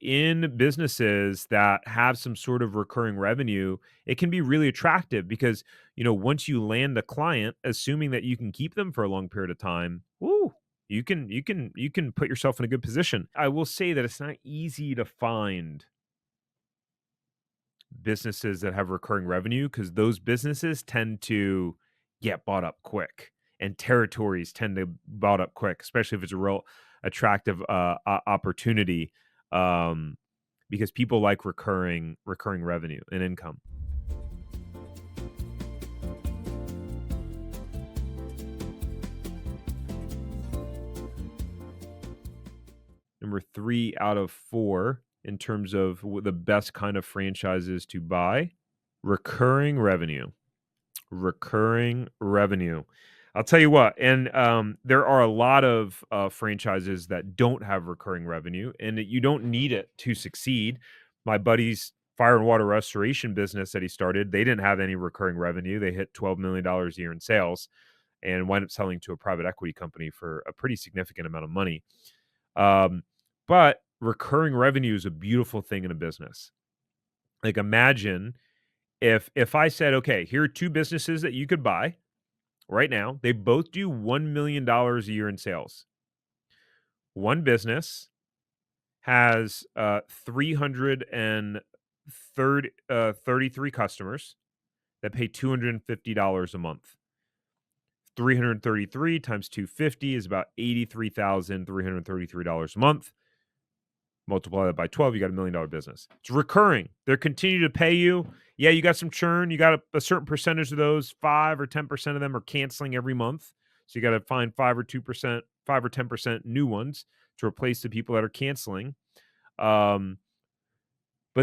in businesses that have some sort of recurring revenue, it can be really attractive because, once you land a client, assuming that you can keep them for a long period of time, woo, you can put yourself in a good position. I will say that it's not easy to find businesses that have recurring revenue because those businesses tend to get bought up quick and territories tend to bought up quick, especially if it's a real attractive opportunity. Um, because people like recurring revenue and income. Number 3 out of 4 in terms of the best kind of franchises to buy, recurring revenue. Recurring revenue. I'll tell you what, and there are a lot of franchises that don't have recurring revenue, and you don't need it to succeed. My buddy's fire and water restoration business that he started, they didn't have any recurring revenue. They hit $12 million a year in sales and wind up selling to a private equity company for a pretty significant amount of money. Um, but recurring revenue is a beautiful thing in a business. Like imagine if I said, okay, here are two businesses that you could buy right now. They both do $1 million a year in sales. One business has 333 customers that pay $250 a month. 333 times 250 is about $83,333 a month. Multiply that by 12, you got $1 million business. It's recurring. They're continuing to pay you. Yeah, you got some churn. You got a certain percentage of those, 5 or 10% of them are canceling every month. So you got to find 5 or 10% new ones to replace the people that are canceling. But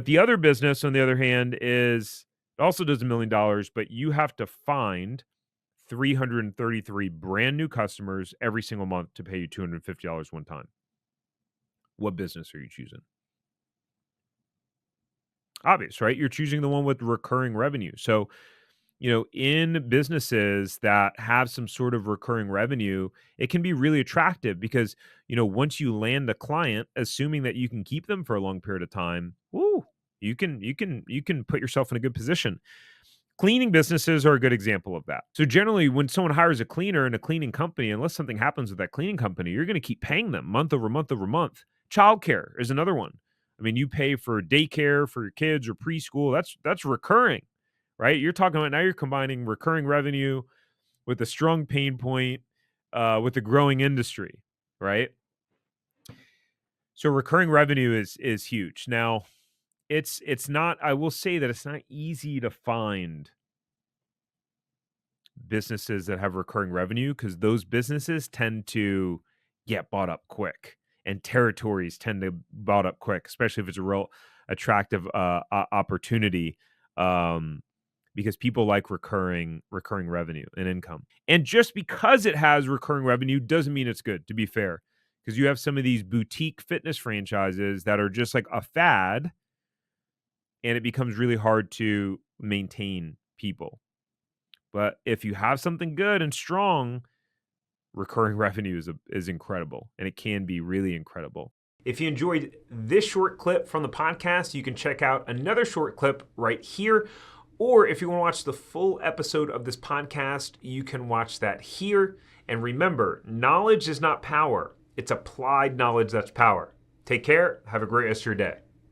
the other business, on the other hand, is also does $1 million, but you have to find 333 brand new customers every single month to pay you $250 one time. What business are you choosing? Obvious, right? You're choosing the one with recurring revenue. So, in businesses that have some sort of recurring revenue, it can be really attractive because, once you land a client, assuming that you can keep them for a long period of time, woo, you can put yourself in a good position. Cleaning businesses are a good example of that. So generally, when someone hires a cleaner in a cleaning company, unless something happens with that cleaning company, you're going to keep paying them month over month over month. Childcare is another one. I mean, you pay for daycare for your kids or preschool. That's recurring, right? You're talking about now you're combining recurring revenue with a strong pain point with a growing industry, right? So recurring revenue is huge. Now, it's not. I will say that it's not easy to find businesses that have recurring revenue because those businesses tend to get bought up quick and territories tend to bought up quick, especially if it's a real attractive opportunity. Um, because people like recurring revenue and income. And just because it has recurring revenue doesn't mean it's good, to be fair. Because you have some of these boutique fitness franchises that are just like a fad and it becomes really hard to maintain people. But if you have something good and strong, recurring revenue is incredible, and it can be really incredible. If you enjoyed this short clip from the podcast, you can check out another short clip right here. Or if you want to watch the full episode of this podcast, you can watch that here. And remember, knowledge is not power. It's applied knowledge that's power. Take care. Have a great rest of your day.